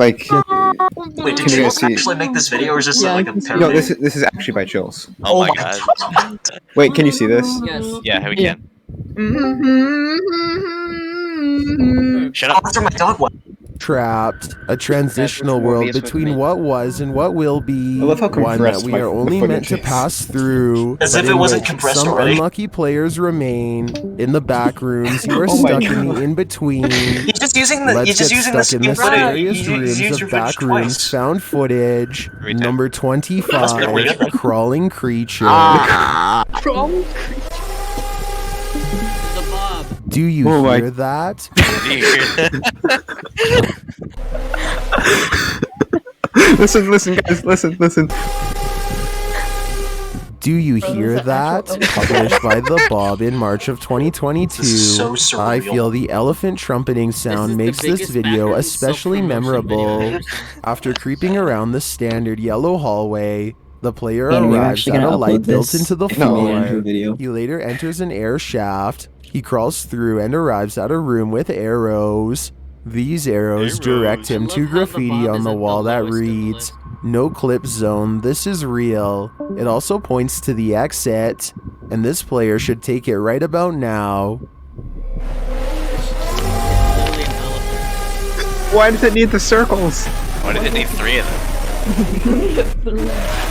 Like, Wait, did you actually make this video, or is this like a parody? no, this is actually by Chills. Oh my god. Wait, can you see this? Yes. Yeah, we can. Shut Oh, up. that's where my dog went. Trapped, a transitional world between what was and what will be, I love how one that compressed we the are only meant to footage is. pass through, As but if it in wasn't which compressed some already. unlucky players remain. In the back rooms, you are Oh my stuck in the God. in-between. He's just using the. Let's He's just get using the stuck in the same footage. scariest You rooms used of your footage Backrooms twice. found footage. Read that. Number That's pretty 25, good. Crawling Creature. The Bob. Do you Oh my- hear that? Listen, guys, listen. Do you hear that? Published by The Bob in March of 2022. This is so surreal. I feel the elephant trumpeting sound is the makes this biggest video Backrooms especially self-promotion video I've memorable. ever seen. After creeping around the standard yellow hallway, the player Kane, are you arrives actually at gonna a light upload built this into the if you made it floor. into a video? He later enters an air shaft. He crawls through and arrives at a room with arrows. These arrows direct him I to love how the graffiti Bob on is the at the wall that lowest of the reads, list. "No clip zone, this is real." It also points to the exit, and this player should take it right about now. Literally an elephant. Why does it need the circles? Why did it need 3 of them?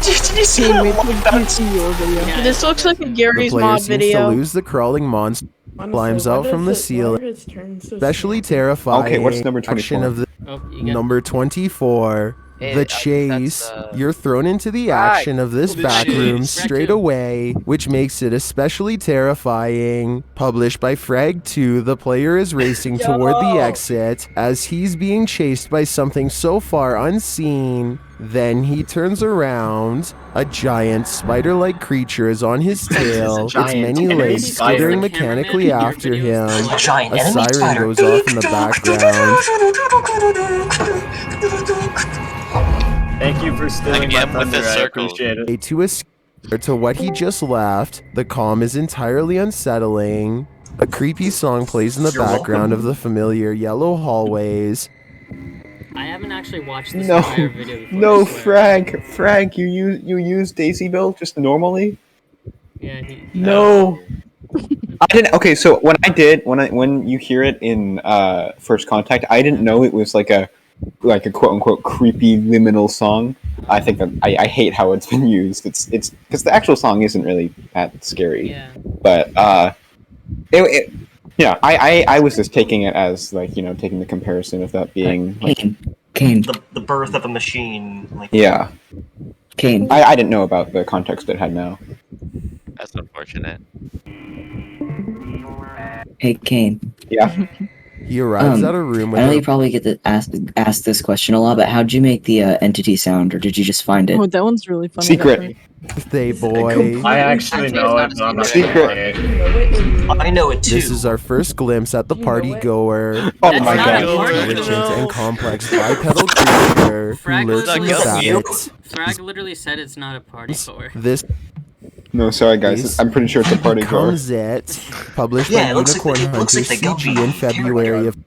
Did you see how long that's? Yeah, This looks like a The Gary's player mod seems to video. lose the crawling monster, climbs out from the ceiling, especially terrifying. Okay, what's number action 24? of the Oh, you got number 24. The chase. You're thrown into the action of this backroom straight away, which makes it especially terrifying. Published by Frag2, the player is racing toward the exit as he's being chased by something so far unseen. Then he turns around. A giant spider-like creature is on his tail, its giant many enemy legs spider. skittering mechanically after him. A giant A enemy siren spider. goes off in the background. Thank you for stealing my Again with the thunder, I circles. appreciate it. To escape to what he just left, the calm is entirely unsettling. A creepy song plays in the You're background welcome. of the familiar yellow hallways. I haven't actually watched this No, entire video before. no, I swear. Frank, you use Daisy Build just normally? Yeah, No. I didn't. Okay, so when you hear it in First Contact, I didn't know it was like a quote unquote creepy liminal song. I think that I hate how it's been used. It's because the actual song isn't really that scary. Yeah. But I was just taking it as like, you know, taking the comparison of that being like, Kane, The birth of a machine. Like, yeah. Kane. I didn't know about the context it had now. That's unfortunate. Hey, Kane. Yeah. He arrives at a room I know you with probably get to ask this question a lot, but how'd you make the entity sound, or did you just find it? Oh, that one's really funny. Secret. a birthday boy. I actually know it, but I'm not Secret. gonna play it. I know it too. This is our first glimpse at the party goer. Oh That's my not god. a party Intelligent goer. and complex bipedal creature who Frag lurks in the literally saddles. Frag literally said it's not a party goer. This No, sorry guys. I'm pretty sure it's a party goer. becomes it. Published Yeah, by it looks like Unicorn it looks Hunter like they got CG me. in February of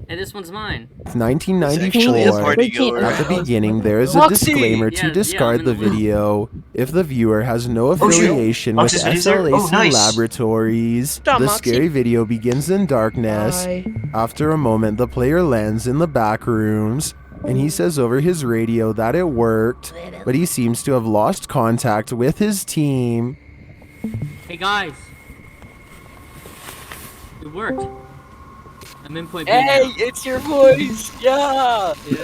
Hey, this one's mine. Actually, a 1994. party goer. At the beginning, there is a Luxy! disclaimer Yeah, to yeah, discard I'm the in the loop. video if the viewer has no Oh, shoot. affiliation with Luxy's video's there? SLAC Oh, nice. Laboratories. Stop, The Moxie. scary video begins in darkness. Bye. After a moment, the player lands in the back rooms, and he says over his radio that it worked, but he seems to have lost contact with his team. Hey guys. It worked. I'm in point B Hey, now. it's your voice! Yeah! Yeah.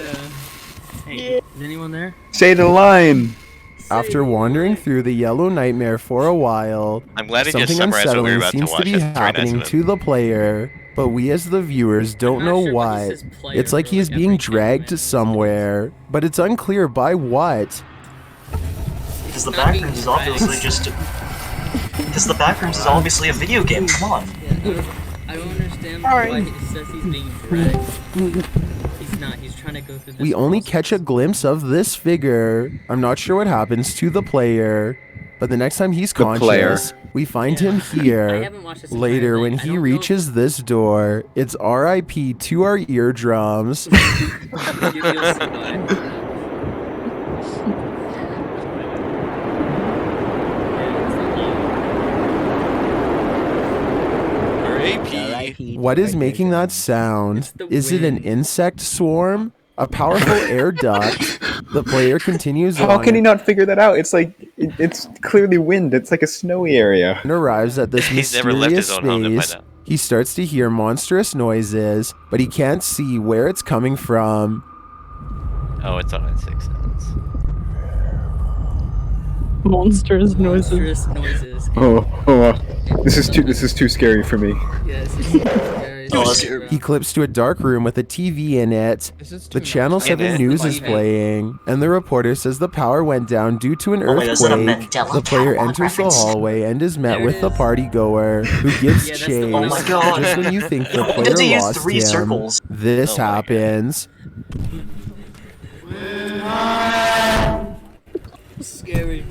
Hey, is anyone there? Say the line. After wandering through the yellow nightmare for a while, I'm glad it just something summarized what we were unsettling about to seems watch. to be That's very nice happening of him. to the player, but we as the viewers don't I'm not know sure why he what. says player It's like for, he is like, being every dragged cameraman. somewhere, but it's unclear by what. Because the Not being Backrooms is obviously dragged. just. Because the Backrooms is obviously a video game. Come on. I don't understand Sorry. why it says he's being dragged. He's not. He's trying to go through this. We only process. catch a glimpse of this figure. I'm not sure what happens to the player, but the next time he's The player. conscious, we find him I here. haven't watched this Later, entire when thing. I he don't know reaches this door, it's RIP to our eardrums. if you'll see why. R.A.P. What is making that sound? It's the Is it an wind. insect swarm? A powerful air duct? The player continues How on can he not figure that out? It's like it's clearly wind. It's like a snowy area. and arrives at this He's never left mysterious his own home to space. find out. He starts to hear monstrous noises, but he can't see where it's coming from. Oh, it's on Six Sense. Monstrous noises. Monstrous noises. This is too scary for me. Yes, it's scary. Oh, It's scary. He clips to a dark room with a TV in it. The Channel 7 news is playing, and the reporter says the power went down due to an Oh my God, is that a earthquake. Mandela The player Effect enters the reference? hallway and is met There with it the is. party goer, who gives Yeah, that's the chase. one. Oh my God. Just when you think the You player had to use lost 3 him, circles. this Oh my God. happens. scary.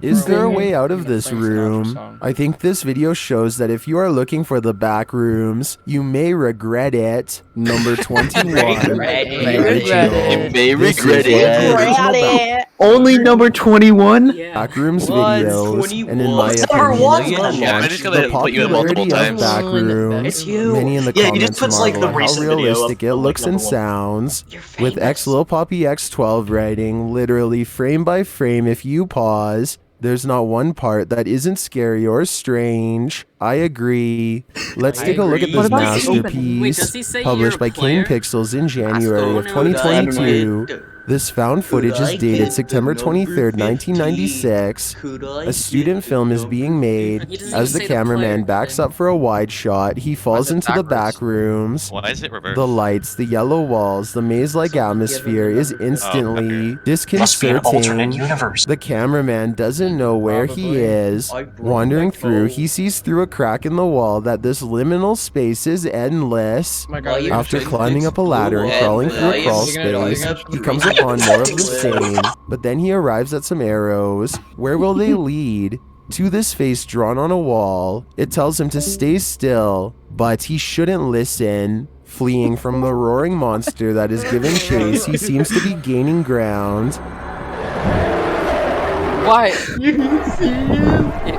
Is there a way out of this room? I think this video shows that if you are looking for the back rooms, you may regret it. Number 21. the original. You may This is regret one of the it. original Only number 21? Yeah. Backrooms What? videos, and in my What's number opinion, one? Yeah, I'm just gonna the put you in multiple popularity of times. Backrooms, It's you. many in the Yeah, he comments just puts, like, the marvel at how recent video realistic of, it like, looks and number one. sounds, You're with famous. X Lil Poppy X12 writing literally frame by frame if you pause. There's not one part that isn't scary or strange. I agree. Let's take a look at agree. this What about the opening? masterpiece, Wait, does he say published you're by a Kane player? Pixels in January of Oh, no, 2022. This found footage is I dated get September the number 23rd, 50? 1996. Could I A student get film the is being number made. 50? He doesn't As even the say the cameraman player, backs does up for a wide shot, he falls it into the backwards? back rooms. Why is it reversed? The lights, the yellow walls, the maze-like atmosphere is instantly Must be an alternate disconcerting. universe. The cameraman doesn't know where he is. Wandering through, he sees through a crack in the wall that this liminal space is endless. After climbing up a ladder and crawling through a crawl space, he comes upon more of the same, but then he arrives at some arrows. Where will they lead? To this face drawn on a wall. It tells him to stay still, but he shouldn't listen. Fleeing from the roaring monster that is giving chase, he seems to be gaining ground. Why?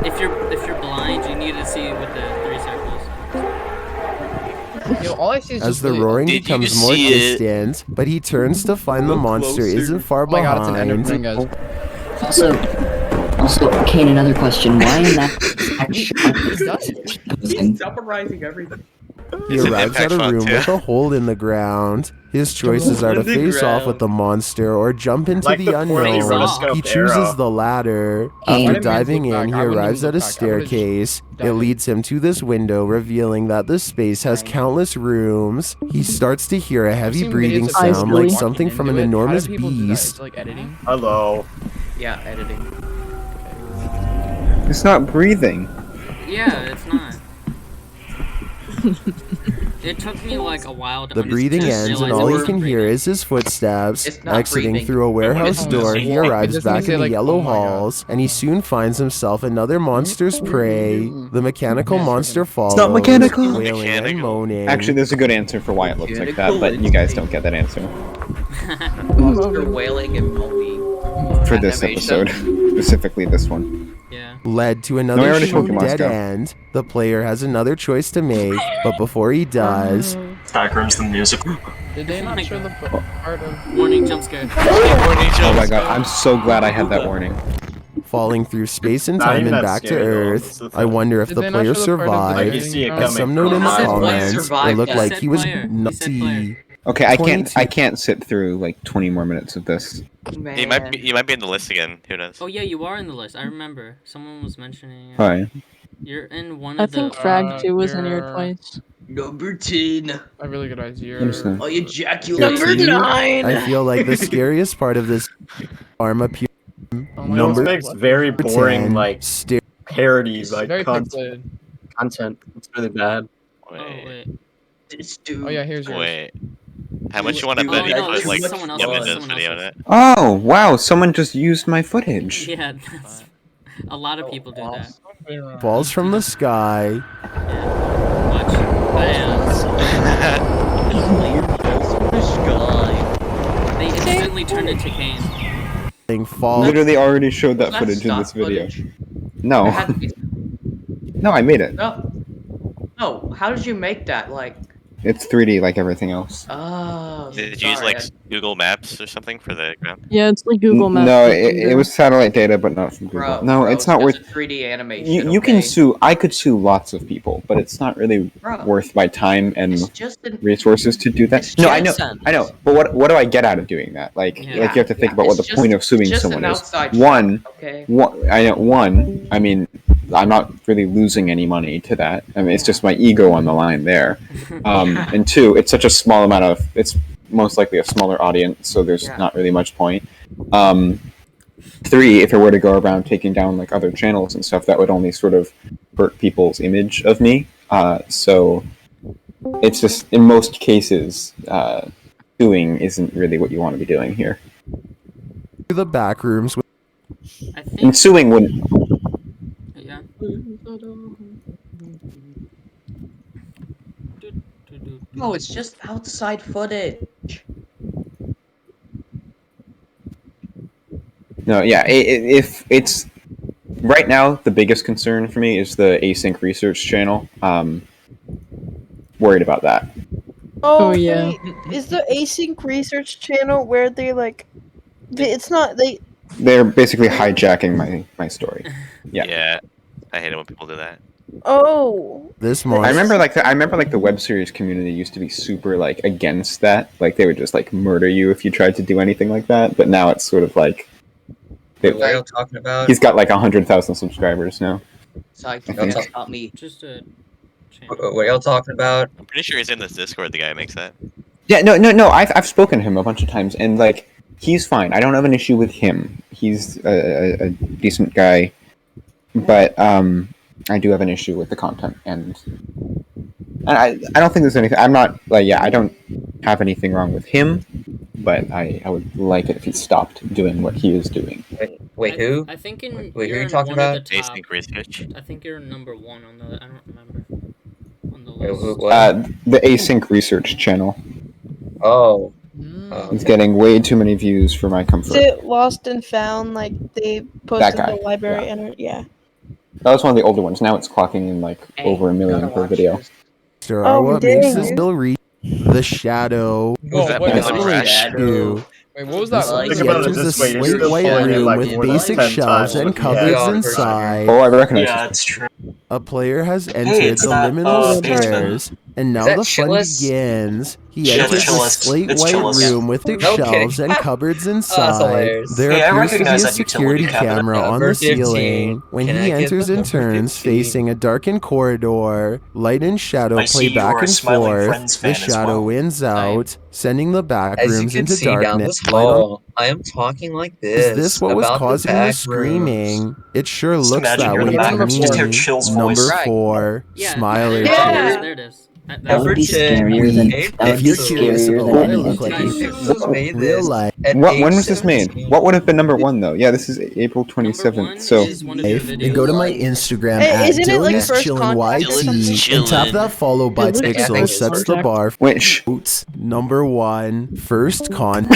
If you're blind, you need to see with the 3 circles. Yo, all I see is As just the really- roaring Did you becomes more see it? distant, but he turns to find the monster isn't far Oh my god, it's an behind. Enderman, guys. Also, Kane, another question. Why in that He's summarizing everything. He It's an arrives at impact a font, room too. with a hole in the ground. His choices are to face off with the monster or jump into Like the the poorly unknown. rotoscoped He chooses arrow. the latter. Hey. After I didn't diving even look in, he back. I wouldn't arrives even at a look back. I would've just staircase. dived It in. leads him to this window, revealing that this space has countless rooms. He starts to hear a heavy seen breathing videos of people sound like walking something from an into it. How do enormous people do that? beast. It's like editing. Hello. Yeah, editing. It's not breathing. Yeah, it's not. It took me like a while to The breathing just ends, and realize all it you was can hear breathing. is his footsteps. It's not Exiting breathing. through a warehouse It's door, he arrives It back doesn't in the say, like, yellow oh my God. halls, and he soon finds himself another monster's prey. The mechanical monster follows, not mechanical. wailing and Mechanical. moaning. Actually, there's a good answer for why it looks like that, but you guys don't get that answer Monster wailing and moaning. for this episode. Specifically this one. Yeah. led to No, I another already shoot Pokemon dead Scout. end. The player has another choice to make, but before he does, Backrooms the music. Did they not show the part of... Warning, jump scare. Oh my god, I'm so glad I had that warning. falling through space and Not time even and that back to scary, though. Earth, It's the I wonder if Did the they not player show the part of the survived. Like, you see it editing? coming As some note in the from a mile away. comments, it Survived looked that. like Said he was player. He said nutty. player. Okay, I 22. can't sit through like 20 more minutes of this. You might be in the list again. Who knows? Oh yeah, you are in the list. I remember. Someone was mentioning. Hi. You're in one I of the. think Frag 2 was in here you're- twice. Number 10. A really good idea. Understand. I ejaculate. Number 9! I feel like the scariest part of this arm appear Oh my Number God. makes very boring, 10, like, stare parody, It's like, very content. pixelated. It's really bad. Oh Wait. wait. This dude. Oh yeah, here's yours. Wait. How much you want to Oh, bet he no, put this like is someone 1 else's, minute of someone video in else's. it? Oh, wow, someone just used my footage. Yeah, that's A lot of people do that. falls from the sky. Watch. They instantly turn into Kane. Thing falls. Literally already showed that footage in this video. No. No, I made it. No. No, how did you make that? Like, It's 3D like everything else. oh. Did you use sorry, like Google Maps or something for the ground? Yeah, it's like Google Maps. No, it was satellite data, but not from Google. Bro, No, bro, it's not just worth. a 3D animation. You can okay? sue. I could sue lots of people, but it's not really Bro, worth my time and it's just an resources to do that. It's No, I know, just- I know. But what do I get out of doing that? Like you have to think about what the it's point of suing just someone an is. outside One, shot, okay? I mean, I'm not really losing any money to that. I mean, it's just my ego on the line there. And two, it's such a small amount of. It's most likely a smaller audience, so there's not really much point. Three, if I were to go around taking down like other channels and stuff, that would only sort of hurt people's image of me. So it's just in most cases, suing isn't really what you want to be doing here. The back rooms. I think. And suing wouldn't. Yeah. No, it's just outside footage. No, yeah. If it's right now, the biggest concern for me is the async research channel. Worried about that. Oh, yeah. wait, is the async research channel where they like? It's not they. They're basically hijacking my story. Yeah. Yeah. I hate it when people do that. Oh. This morning. I remember the web series community used to be super like against that. Like they would just like murder you if you tried to do anything like that. But now it's sort of like What are you talking about? he's got like 100,000 subscribers now. Sorry, I think. not me. Just a. What are y'all talking about? I'm pretty sure he's in this Discord, the guy who makes that. Yeah, no. I've spoken to him a bunch of times, and like he's fine. I don't have an issue with him. He's a decent guy, but I do have an issue with the content, and I don't think there's anything. I'm not like I don't have anything wrong with him, but I would like it if he stopped doing what he is doing. Wait, who? I think in. Wait, who are you're you in talking one of about? the top- Async research. I think you're number one on the. I don't remember. On the Wait, list. what? The async research channel Oh. is getting way too many views for my Is comfort. it Lost and Found? Like they posted guy, the library and yeah. That was one of the older ones. Now it's clocking in like over 1 million per video. There Oh, are what makes dang. this bill reach the shadow. Oh, that wait, because what of was Crash? that? Two. Wait, what was that? This Like, one Think about it enters a this way, you're slate still white pulling it, room like, with more than basic 10 shelves times and looking at cupboards it. inside. Oh, I recognize Yeah, this. it's true. A player has entered it's the that, liminal basement. stairs, and now that the fun Chillest? begins. He Chillest. enters the Chillest. slate It's white Chillest. room with its No shelves kidding. and cupboards that's inside. hilarious. There Hey, I appears to be a recognize that security utility cabinet. camera on Number the 15. ceiling. When Can he I get enters the and number turns, 15? facing a darkened corridor, light and shadow I see play you back are a and Smiling forth. Friends The fan as shadow well. wins out, sending the back As you rooms can into see down darkness. this Light on hall, I am talking like this. Is this what was about causing the the back screaming? rooms. It sure Just looks imagine that you're in way the back to rooms, me. just hear Chill's Number voice. Right. 4, Yeah. Smiler Yeah. There it is. That would be scarier than that would be scarier than any entity. Real life. When was this made? What would have been number one though? Yeah, this is April 27th. So Is one of your And go to my videos. Instagram Hey, at isn't it like Dylan first Chillin' contact or something? YT and tap that follow button. It looks Pixel like sets first the bar. which Oops. Number 1, first con.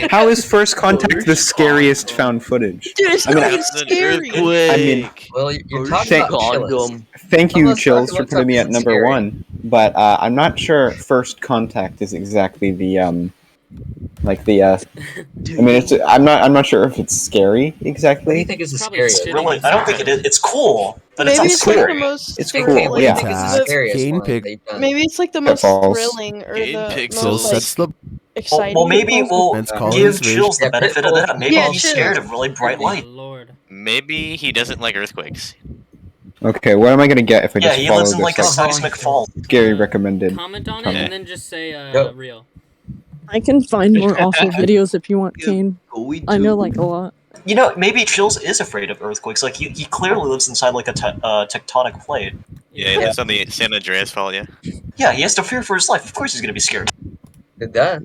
how is First Contact the scariest found footage? Dude, it's I mean, not even That's an scary. I mean, Well, you're talking Thank- about Chillest. thank you, Let's talk Chills, for about putting me at something number scary. 1. But I'm not sure First Contact is exactly the like the I mean, I'm not sure if it's scary What do you exactly. think is the Probably scariest? shitty. Really, I don't think it is. It's cool, but Maybe it's it's not like scary. the most. It's thrill- cool, Okay, what do you yeah. think is the Attack, scariest Kane one pick- they've done? Maybe it's like the most Pitfalls. thrilling or Game the pixels. So most sets like the exciting. Well, maybe we'll Let's call give his version. Chills the Yeah, benefit of that. Maybe Yeah, he's Chills. scared of really bright Oh, light. Lord. Maybe he doesn't like earthquakes. Okay, what am I gonna get if I Yeah, just he follow lives in this like a like, seismic fault. scary recommended? Comment on it comment? and then just say Yep. real. I can find more awful videos if you want, Kane. I know like a lot. You know, maybe Chills is afraid of earthquakes. Like he clearly lives inside like a tectonic plate. Yeah, he lives on the San Andreas fault, yeah. Yeah, he has to fear for his life. Of course, he's gonna be scared. Did that?